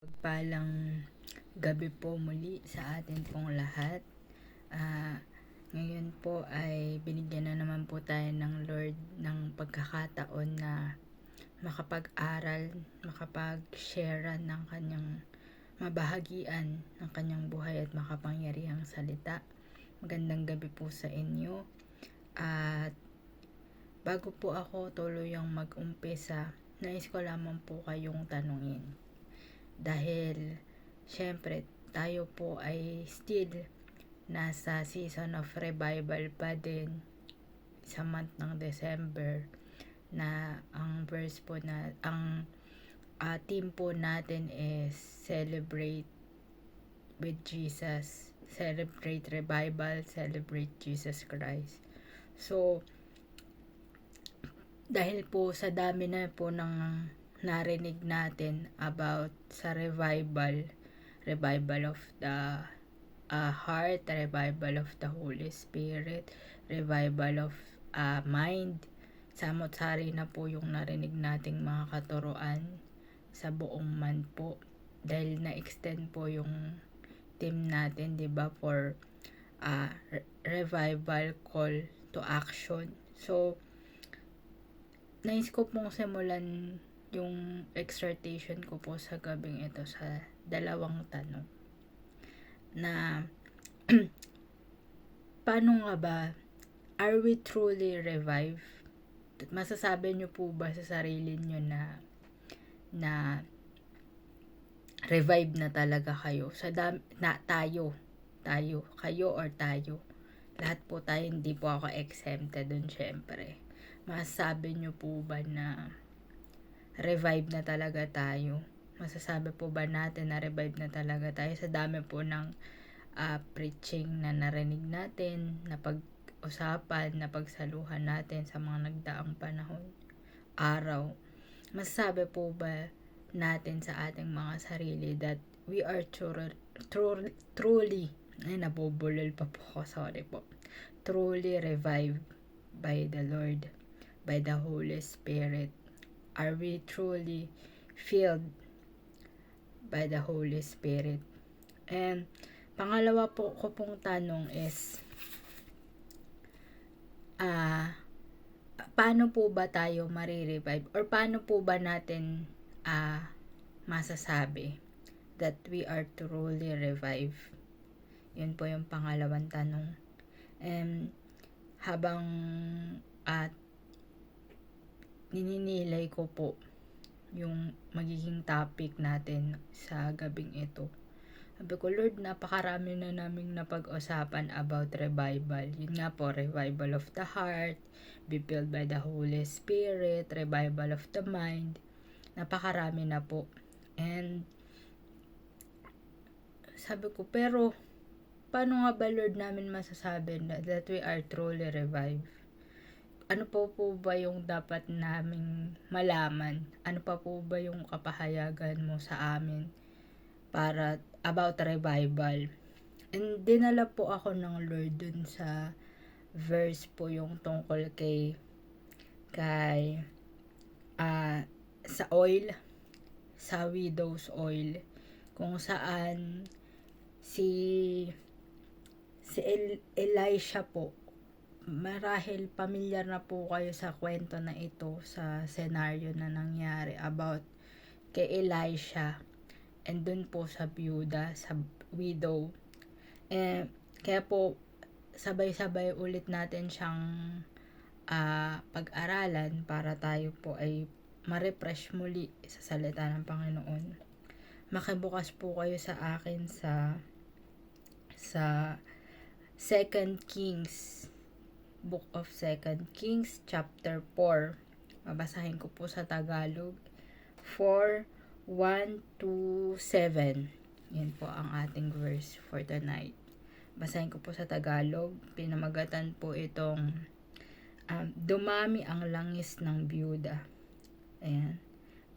Pagpalang gabi po muli sa atin pong lahat. Ngayon po ay binigyan na naman po tayo ng Lord ng pagkakataon na makapag-aral, makapag-share ng kanyang mabahagian ng kanyang buhay at makapangyarihang salita. Magandang gabi po sa inyo. At bago po ako tuluyang mag-umpisa, nais ko lamang po kayong tanungin. Dahil syempre tayo po ay still nasa season of revival pa din sa month ng December, na ang verse po na theme po natin is celebrate with Jesus, celebrate revival, celebrate Jesus Christ. So dahil po sa dami na po ng narinig natin about sa revival of the heart, revival of the Holy Spirit, revival of mind. Samot-sari na po yung narinig nating mga katuruan sa buong month po, dahil na-extend po yung team natin, di ba, for revival call to action. So nais ko pong simulan yung exhortation ko po sa gabing ito sa dalawang tanong na paano nga ba, are we truly revived? Masasabi nyo po ba sa sarili nyo na revive na talaga kayo? Kayo or tayo? Lahat po tayo, hindi po ako exempted dun syempre. Masasabi nyo po ba na revive na talaga tayo? Masasabi po ba natin na revive na talaga tayo sa dami po ng preaching na narinig natin, na pag-usapan, na pagsaluhan natin sa mga nagdaang panahon, araw? Masasabi po ba natin sa ating mga sarili that we are truly, nabubulol pa po ako, sorry po, truly revived by the Lord, by the Holy Spirit? Are we truly filled by the Holy Spirit? And pangalawa po ko pong tanong is, paano po ba tayo marirevive, or paano po ba natin masasabi that we are truly revived? Yun po yung pangalawang tanong. And habang nininilay ko po yung magiging topic natin sa gabing ito, sabi ko, Lord, napakarami na naming napag-usapan about revival. Yun nga po, revival of the heart, be filled by the Holy Spirit, revival of the mind. Napakarami na po. And sabi ko, pero paano nga ba, Lord, namin masasabi that we are truly revived? Ano po ba yung dapat naming malaman? Ano pa po ba yung kapahayagan mo sa amin para about revival? And dinala po ako ng Lord dun sa verse po yung tungkol kay sa oil, sa widow's oil, kung saan si Elisha po, marahil pamilyar na po kayo sa kwento na ito, sa senaryo na nangyari about kay Elisha and dun po sa byuda, sa widow. Kaya po sabay-sabay ulit natin siyang pag-aralan para tayo po ay ma-refresh muli sa salita ng Panginoon. Makibukas po kayo sa akin sa 2 Kings, Book of 2 Kings chapter 4. Babasahin ko po sa Tagalog, 4:1-7. Yan po ang ating verse for tonight. Basahin ko po sa Tagalog. Pinamagatan po itong dumami ang langis ng byuda. Ayan.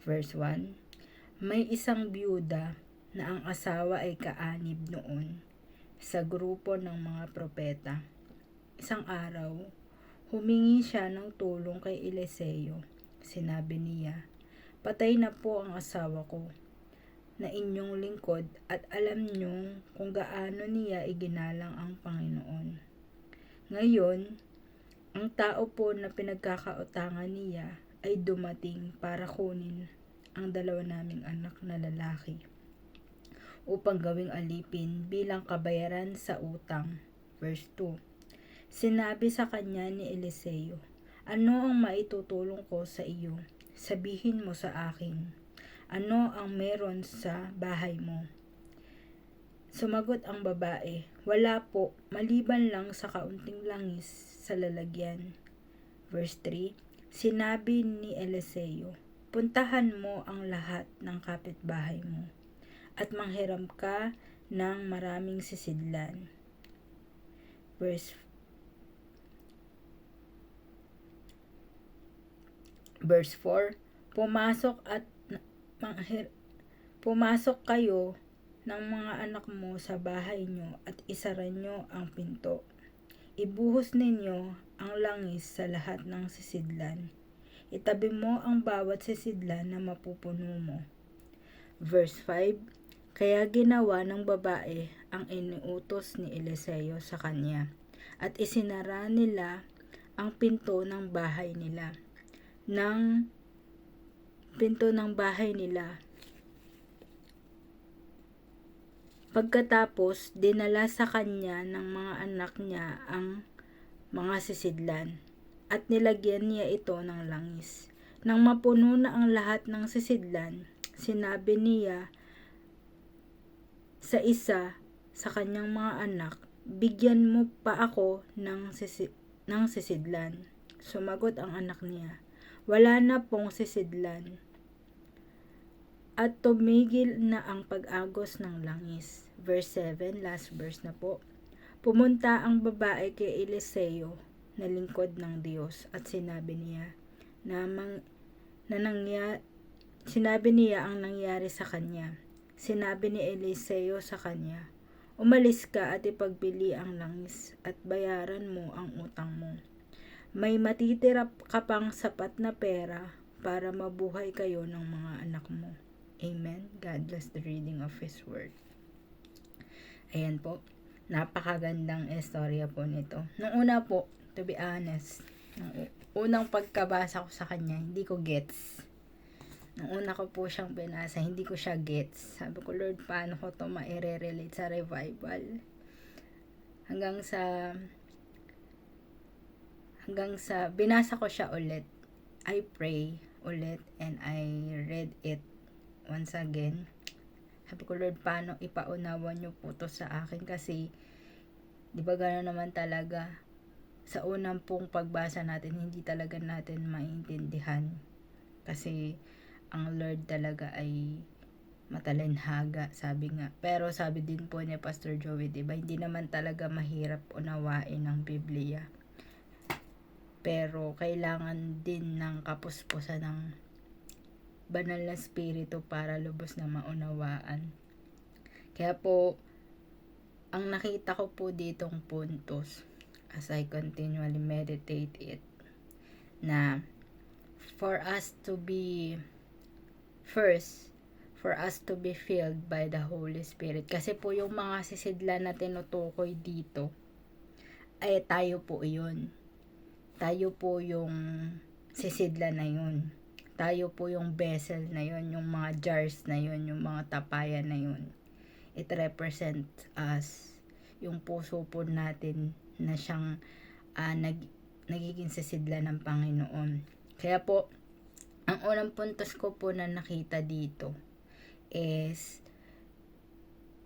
Verse 1. May isang byuda na ang asawa ay kaanib noon sa grupo ng mga propeta. Isang araw, humingi siya ng tulong kay Eliseo. Sinabi niya, patay na po ang asawa ko. na inyong lingkod at alam nyo kung gaano niya iginalang ang Panginoon. Ngayon, ang tao po na pinagkakautangan niya ay dumating para kunin ang 2 naming anak na lalaki upang gawing alipin bilang kabayaran sa utang. Verse 2. Sinabi sa kanya ni Eliseo, ano ang maitutulong ko sa iyo? Sabihin mo sa akin, ano ang meron sa bahay mo? Sumagot ang babae, wala po, maliban lang sa kaunting langis sa lalagyan. Verse 3. Sinabi ni Eliseo, puntahan mo ang lahat ng kapitbahay mo at manghiram ka ng maraming sisidlan. Verse 4, pumasok kayo ng mga anak mo sa bahay nyo at isara nyo ang pinto. Ibuhos ninyo ang langis sa lahat ng sisidlan. Itabi mo ang bawat sisidlan na mapupuno mo. Verse 5, kaya ginawa ng babae ang iniutos ni Eliseo sa kanya at isinara nila ang pinto ng bahay nila. Pagkatapos, dinala sa kanya ng mga anak niya ang mga sisidlan at nilagyan niya ito ng langis. Nang mapuno na ang lahat ng sisidlan, sinabi niya sa isa sa kanyang mga anak, bigyan mo pa ako ng sisidlan. Sumagot ang anak niya, wala na pong sisidlan. At tumigil na ang pag-agos ng langis. Verse 7, last verse na po. Pumunta ang babae kay Eliseo na lingkod ng Diyos at sinabi niya ang nangyari sa kanya. Sinabi ni Eliseo sa kanya, umalis ka at ipagbili ang langis at bayaran mo ang utang mo. May matitira ka pang sapat na pera para mabuhay kayo ng mga anak mo. Amen. God bless the reading of His Word. Ayan po. Napakagandang istorya po nito. Nung una po, to be honest, nung unang pagkabasa ko sa kanya, hindi ko gets. Nung una ko po siyang binasa, hindi ko siya gets. Sabi ko, Lord, paano ko to maire-relate sa revival? Hanggang sa binasa ko siya ulit. I pray ulit and I read it once again. Sabi ko, Lord, paano ipaunawa niyo po to sa akin? Kasi, di ba gano'n naman talaga, sa unang pong pagbasa natin, hindi talaga natin maintindihan. Kasi, ang Lord talaga ay matalinhaga, sabi nga. Pero sabi din po ni Pastor Joey, diba, hindi naman talaga mahirap unawain ang Biblia. Pero kailangan din ng kapuspusan ng banal na spirito para lubos na maunawaan. Kaya po, ang nakita ko po ditong puntos as I continually meditate it, na for us to be filled by the Holy Spirit. Kasi po yung mga sisidlan na tinutukoy dito, ay tayo po yun. Tayo po yung sisidlan na yun. Tayo po yung vessel na yun, yung mga jars na yun, yung mga tapayan na yun. It represents us, yung puso po natin na siyang nagiging sisidlan ng Panginoon. Kaya po, ang unang puntos ko po na nakita dito is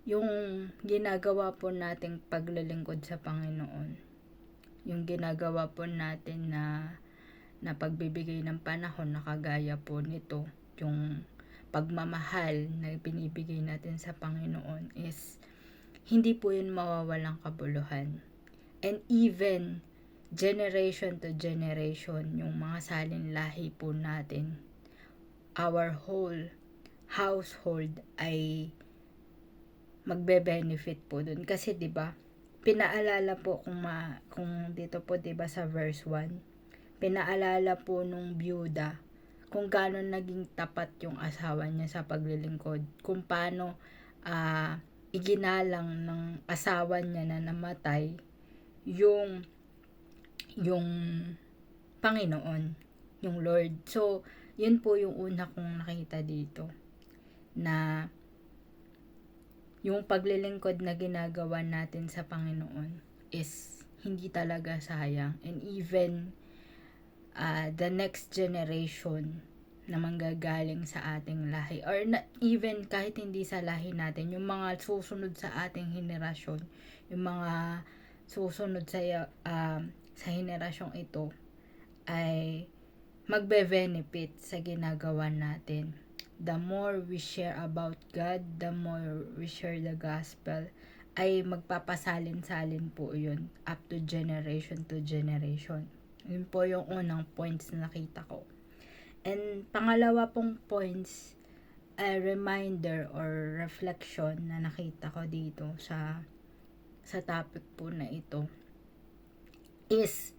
yung ginagawa po nating paglilingkod sa Panginoon. Yung ginagawa po natin na pagbibigay ng panahon na kagaya po nito, yung pagmamahal na binibigay natin sa Panginoon is hindi po yun mawawalang kabuluhan. And even generation to generation, yung mga salinlahi po natin, our whole household ay magbe-benefit po dun. Kasi 'di ba, pinaalala po kung dito po 'di ba sa verse 1, pinaalala po nung byuda kung gaano naging tapat yung asawa niya sa paglilingkod, kung paano iginalang ng asawa niya na namatay yung Panginoon, yung Lord. So, yun po yung una kong nakita dito, na yung paglilingkod na ginagawa natin sa Panginoon is hindi talaga sayang. And even the next generation na manggagaling sa ating lahi, or even kahit hindi sa lahi natin, yung mga susunod sa ating henerasyon, yung mga susunod sa henerasyong ito ay magbe-benefit sa ginagawa natin. The more we share about God, the more we share the gospel, ay magpapasalin-salin po yun up to generation. Yun po yung unang points na nakita ko. And pangalawa pong points, a reminder or reflection na nakita ko dito sa topic po na ito is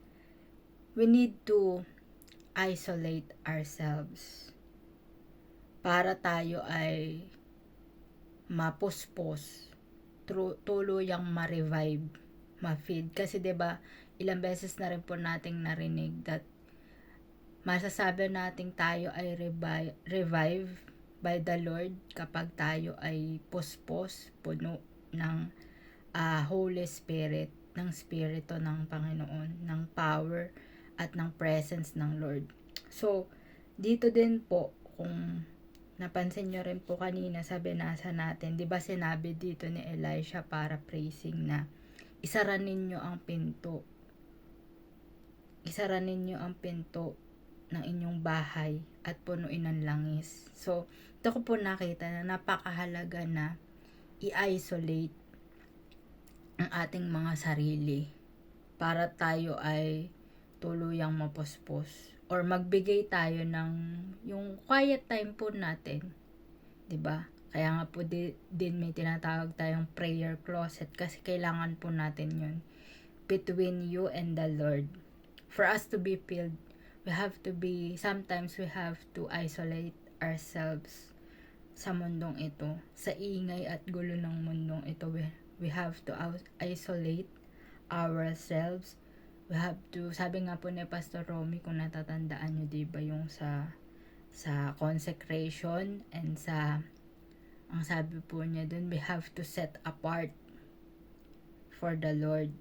we need to isolate ourselves para tayo ay mapuspos, tuluyang ma-revive, ma-feed. Kasi 'di ba, ilang beses na rin po nating narinig that masasabi nating tayo ay revive by the Lord kapag tayo ay puspos, puno ng Holy Spirit, ng Spirito ng Panginoon, ng power at ng presence ng Lord. So, dito din po, kung napansin nyo rin po kanina sa binasa natin, di ba sinabi dito ni Elisha para praising na isara ninyo ang pinto. Isara ninyo ang pinto ng inyong bahay at punuin ng langis. So, ito ko po nakita na napakahalaga na i-isolate ang ating mga sarili para tayo ay tuluyang mapuspos, or magbigay tayo ng yung quiet time po natin, 'di ba? Kaya nga po din may tinatawag tayong prayer closet, kasi kailangan po natin 'yun between you and the Lord. For us to be filled, sometimes we have to isolate ourselves sa mundong ito, sa ingay at gulo ng mundong ito. We have to isolate ourselves. We have to, sabi nga po ni Pastor Romy, kung natatandaan nyo, diba, yung sa consecration and ang sabi po niya dun, we have to set apart for the Lord.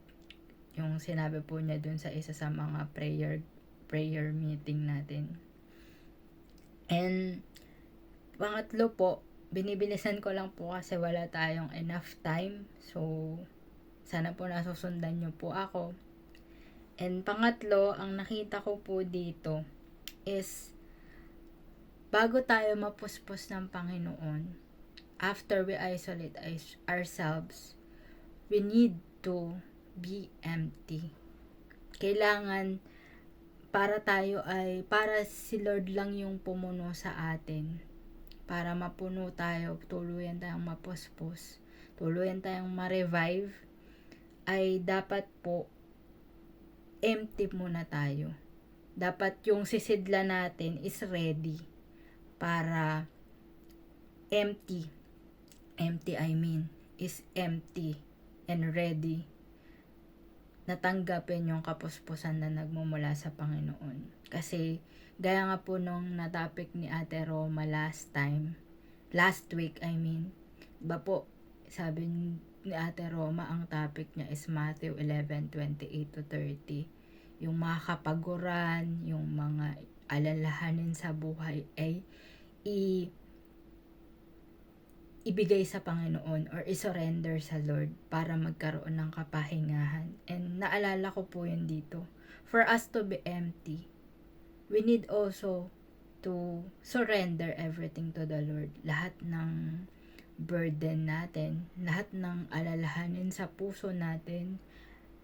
Yung sinabi po niya dun sa isa sa mga prayer meeting natin. And pangatlo po, binibilisan ko lang po kasi wala tayong enough time. So, sana po nasusundan nyo po ako. And pangatlo, ang nakita ko po dito is, bago tayo mapuspos ng Panginoon, after we isolate ourselves, we need to be empty. Kailangan, para si Lord lang yung pumuno sa atin. Para mapuno tayo, tuluyan tayong mapuspos, tuluyan tayong ma-revive, ay dapat po empty muna tayo. Dapat yung sisidla natin is ready para empty is empty and ready na tanggapin yung kapuspusan na nagmumula sa Panginoon. Kasi gaya nga po nung na-topic ni Ate Roma last week, diba po, sabi ni Ate Roma, ang topic niya is Matthew 11:28-30. Yung mga kapaguran, yung mga alalahanin sa buhay ay ibigay sa Panginoon or isurrender sa Lord para magkaroon ng kapahingahan. And naalala ko po yun dito. For us to be empty, we need also to surrender everything to the Lord. Lahat ng burden natin, lahat ng alalahanin sa puso natin,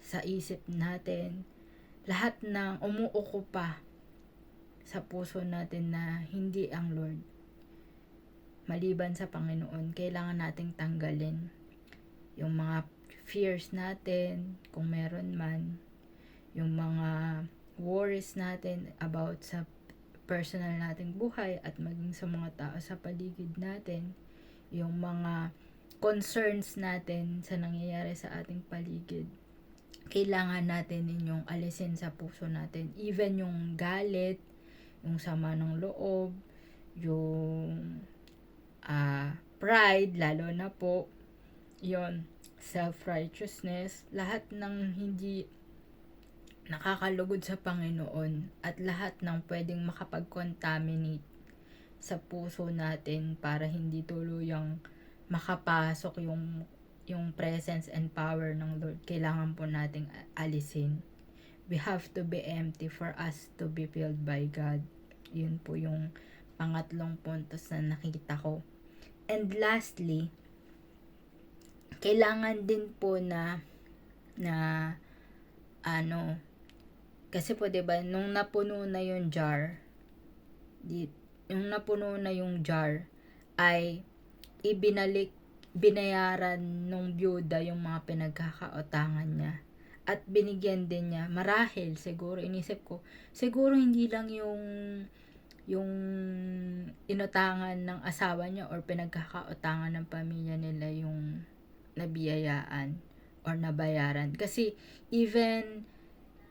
sa isip natin, lahat ng umuukupa sa puso natin na hindi ang Lord, maliban sa Panginoon, kailangan nating tanggalin yung mga fears natin, kung meron man, yung mga worries natin about sa personal nating buhay at maging sa mga tao sa paligid natin, yung mga concerns natin sa nangyayari sa ating paligid, kailangan natin ninyong alisin sa puso natin. Even yung galit, yung sama ng loob, yung pride, lalo na po, yon self-righteousness, lahat ng hindi nakakalugod sa Panginoon at lahat ng pwedeng makapag-contaminate sa puso natin para hindi tuluyang makapasok yung presence and power ng Lord, kailangan po nating alisin. We have to be empty for us to be filled by God. Yun po yung pangatlong puntos na nakita ko. And lastly, kailangan din po na kasi po 'di ba nung napuno na yung jar, ay binayaran nung byuda yung mga pinagkakautangan niya at binigyan din niya. Marahil siguro inisip ko, siguro hindi lang yung inutangan ng asawa niya or pinagkakautangan ng pamilya nila yung nabiyayaan or nabayaran. Kasi even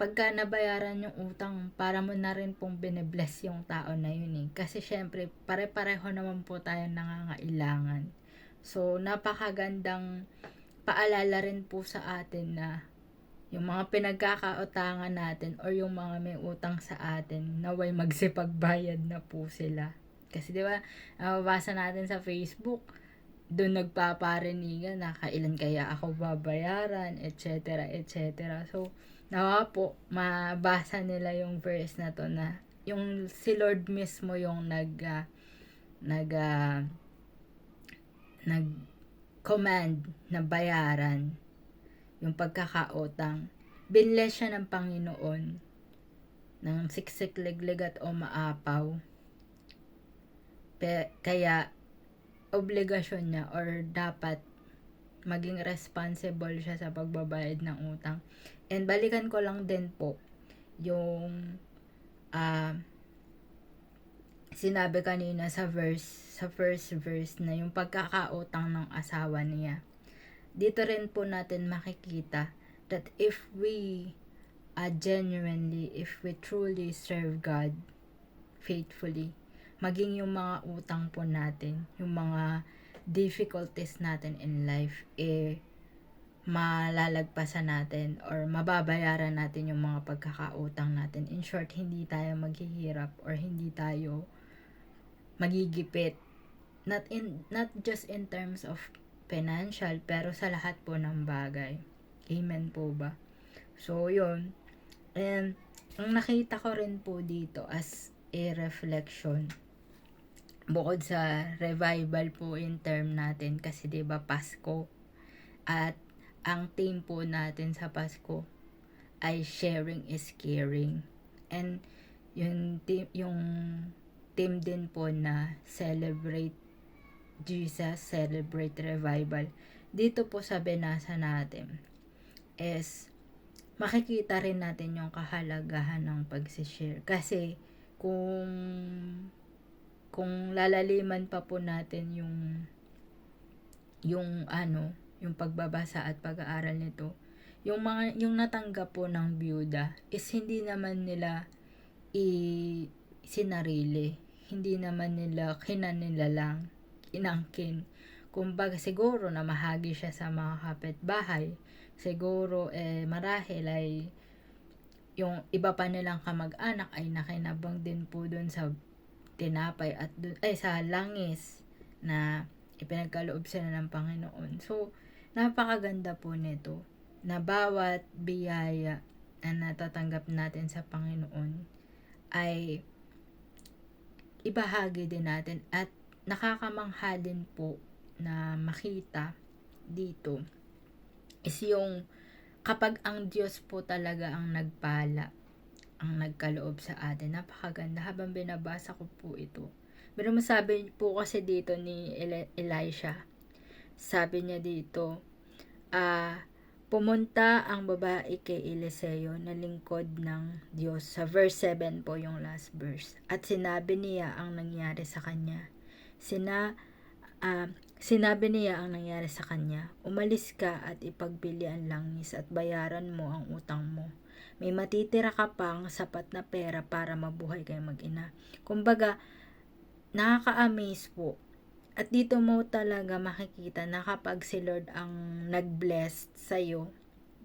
pagka nabayaran yung utang, para mo na rin pong bine-bless yung tao na yun eh. Kasi syempre, pare-pareho naman po tayo nangangailangan. So, napakagandang paalala rin po sa atin na yung mga pinagkakautangan natin or yung mga may utang sa atin, naway magsipagbayad na po sila. Kasi di ba, nababasa natin sa Facebook, doon nagpaparinigan na kailan kaya ako babayaran, etc. etc. So, nawa po, mabasa nila yung verse na to na yung si Lord mismo yung nag-command na bayaran yung pagkakautang. Binless siya ng Panginoon ng siksik, liglig at umaapaw. Kaya obligasyon niya or dapat maging responsible siya sa pagbabayad ng utang. And balikan ko lang din po yung sinabi kanina sa first verse na yung pagkakautang ng asawa niya. Dito rin po natin makikita that if we if we truly serve God faithfully, maging yung mga utang po natin, yung mga difficulties natin in life, malalagpasan natin or mababayaran natin yung mga pagkakautang natin. In short, hindi tayo maghihirap or hindi tayo magigipit. Not just in terms of financial, pero sa lahat po ng bagay. Amen po ba? So, yun. And, ang nakita ko rin po dito as a reflection, bukod sa revival po in term natin, kasi 'di ba Pasko, at ang theme po natin sa Pasko ay sharing is caring. And yung theme din po na celebrate Jesus, celebrate revival, dito po sa binasa natin is makikita rin natin yung kahalagahan ng pag-share. Kasi kung lalaliman pa po natin yung pagbabasa at pag-aaral nito, yung natanggap po ng byuda is hindi naman nila sinarili, hindi naman nila kinanilalang, inangkin. Kumbaga siguro na mahagi siya sa mga kapitbahay, siguro marahil ay yung iba pa nilang kamag-anak ay nakinabang din po dun sa tinapay at sa langis na ipinagkaloob sila ng Panginoon. So, napakaganda po nito na bawat biyaya na natatanggap natin sa Panginoon ay ibahagi din natin. At nakakamangha din po na makita dito is yung kapag ang Diyos po talaga ang nagpala, ang nagkaloob sa atin. Napakaganda habang binabasa ko po ito. Pero masabi po kasi dito ni Elisha, sabi niya dito, Pumunta ang babae kay Eliseo na lingkod ng Diyos. Sa verse 7 po yung last verse. At sinabi niya ang nangyari sa kanya. Sinabi niya ang nangyari sa kanya, umalis ka at ipagbili ang langis at bayaran mo ang utang mo. May matitira ka pang sapat na pera para mabuhay kayo mag-ina. Kumbaga, nakaka-amaze po. At dito mo talaga makikita na kapag si Lord ang nag-bless sa'yo,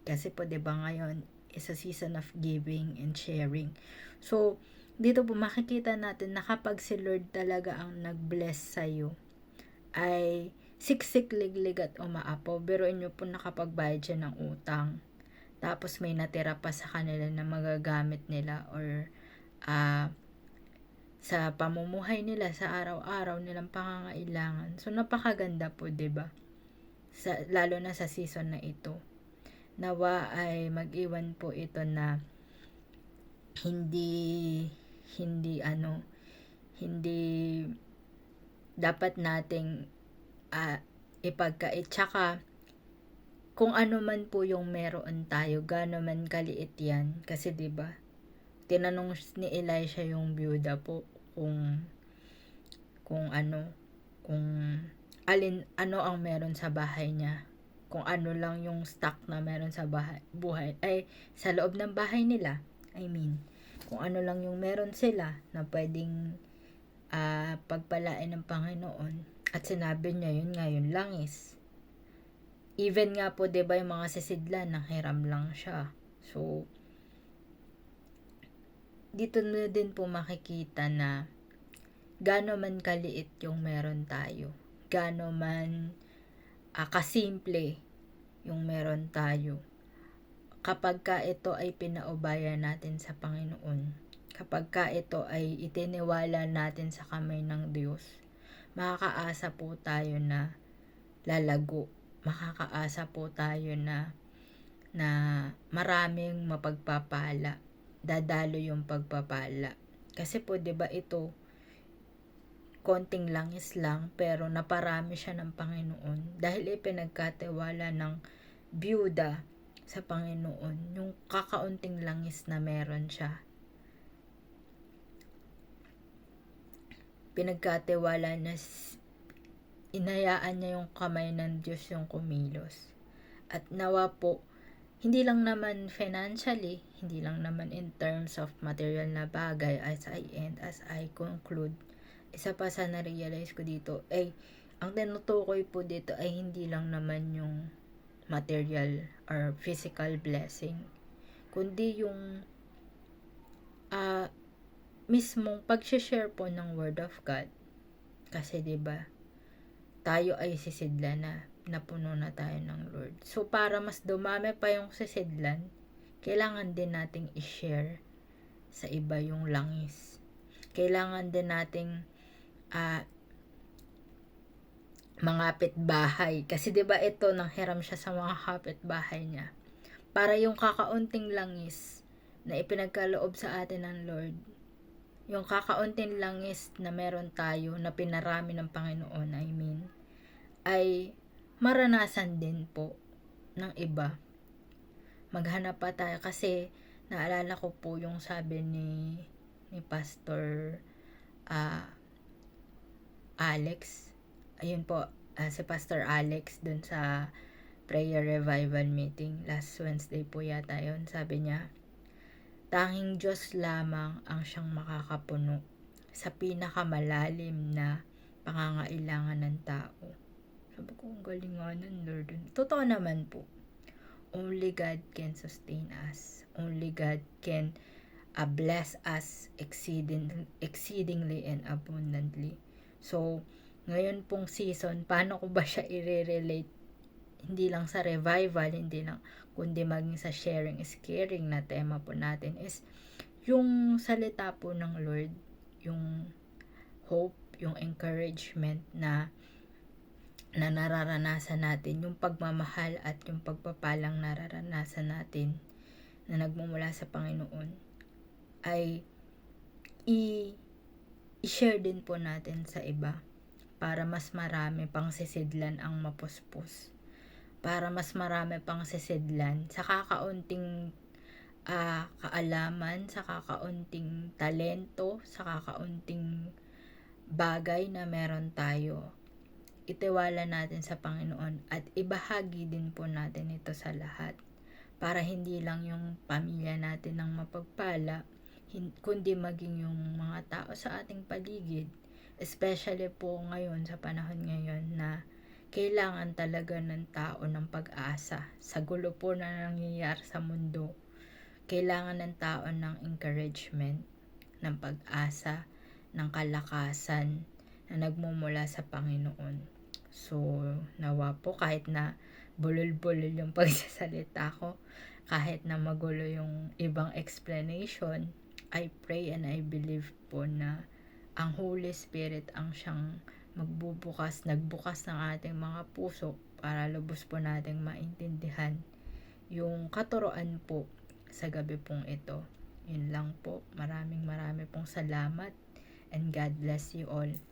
kasi po 'di ba ngayon is a season of giving and sharing. So, dito po makikita natin na kapag si Lord talaga ang nag-bless sa'yo, ay siksik, liglig at umaapaw. Biruin nyo po nakapagbayad siya ng utang. Tapos may natira pa sa kanila na magagamit nila or sa pamumuhay nila sa araw-araw nilang pangangailangan. So napakaganda po, 'di ba? Lalo na sa season na ito. Nawa ay mag-iwan po ito na hindi dapat nating ipagkait. Tsaka kung ano man po yung meron tayo, gaano man kaliit yan. Kasi 'di ba? Tinanong ni Elisha yung byuda po kung ano ang meron sa bahay niya. Kung ano lang yung stock na meron sa sa loob ng bahay nila. Kung ano lang yung meron sila na pwedeng pagpalain ng Panginoon. At sinabi niya yun nga, yung langis. Even nga po, 'di ba, yung mga sisidlan, nanghiram lang siya. So, dito na din po makikita na gaano man kaliit yung meron tayo, gaano man kasimple yung meron tayo, kapag ka ito ay pinaubayan natin sa Panginoon, kapag ka ito ay itiniwala natin sa kamay ng Diyos, makakaasa po tayo na lalago, makakaasa po tayo na maraming mapagpapala, dadalo yung pagpapala. Kasi po 'di ba ito, konting langis lang pero naparami siya ng Panginoon dahil ipinagkatiwala ng byuda sa Panginoon yung kakaunting langis na meron siya. Pinagkatiwala na inayaan niya yung kamay ng Diyos yung kumilos. At nawa po, hindi lang naman financially, hindi lang naman in terms of material na bagay, as I conclude, isa pa sa na-realize ko dito, ang tinutukoy po dito ay hindi lang naman yung material or physical blessing, kundi yung mismong pag-share po ng Word of God. Kasi 'di ba, tayo ay sisidla na, napuno na tayo ng Lord. So, para mas dumami pa yung sisidlan, kailangan din nating i-share sa iba yung langis. Kailangan din nating mangapit bahay. Kasi 'di ba ito, nanghiram siya sa mga kapitbahay niya. Para yung kakaunting langis na ipinagkaloob sa atin ng Lord, yung kakaunting langis na meron tayo, na pinarami ng Panginoon, ay maranasan din po ng iba. Maghanap pa tayo, kasi naalala ko po yung sabi ni Pastor Alex. Ayun po, si Pastor Alex dun sa prayer revival meeting last Wednesday po yata yun. Sabi niya, tanging Diyos lamang ang siyang makakapuno sa pinakamalalim na pangangailangan ng tao. Sabi ko, ang galing nga nun, Lord. Totoo naman po. Only God can sustain us. Only God can bless us exceedingly and abundantly. So, ngayon pong season, paano ko ba siya i-relate? Hindi lang sa revival, kundi maging sa sharing is caring na tema po natin is yung salita po ng Lord, yung hope, yung encouragement na nararanasan natin, yung pagmamahal at yung pagpapalang nararanasan natin na nagmumula sa Panginoon, ay i-share din po natin sa iba para mas marami pang sisidlan ang mapuspos, para mas marami pang sisidlan sa kakaunting kaalaman, sa kakaunting talento, sa kakaunting bagay na meron tayo. Itiwala natin sa Panginoon at ibahagi din po natin ito sa lahat para hindi lang yung pamilya natin ang mapagpala, kundi maging yung mga tao sa ating paligid, especially po ngayon sa panahon ngayon na kailangan talaga ng tao ng pag-asa sa gulo po na nangyayari sa mundo. Kailangan ng tao ng encouragement, ng pag-asa, ng kalakasan na nagmumula sa Panginoon. So, nawa po kahit na bulol-bulol yung pagsasalita ko, kahit na magulo yung ibang explanation, I pray and I believe po na ang Holy Spirit ang siyang nagbukas ng ating mga puso para lubos po nating maintindihan yung katuroan po sa gabi pong ito. Yun lang po. Maraming pong salamat and God bless you all.